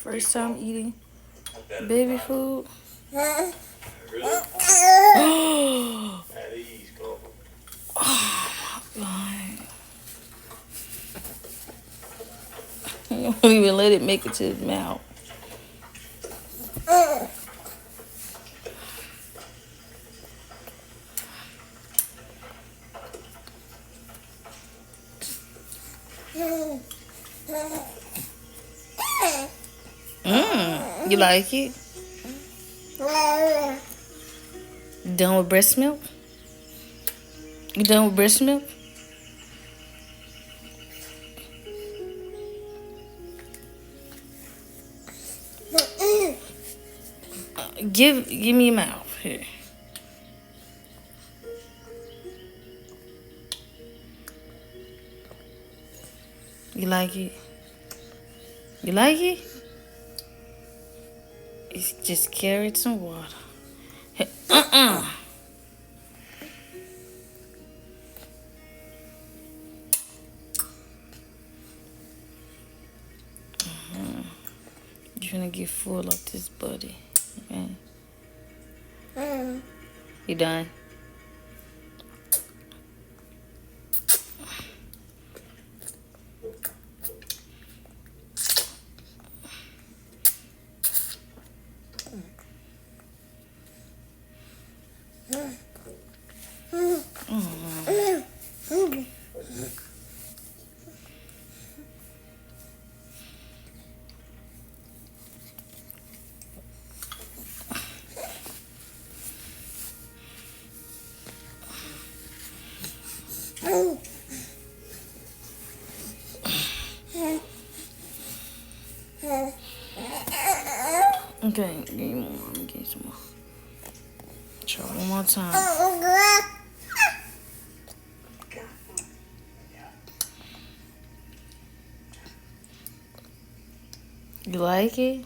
First time eating baby food. You don't even let it make it to his mouth. You like it? You done with breast milk? You done with breast milk? Give me your mouth here. You like it? You like it? It's just carrots and water. Hey, You're gonna get full of this, buddy. Okay. You done? Okay, give me more. I'm gonna give you some more. Try one more time. You like it?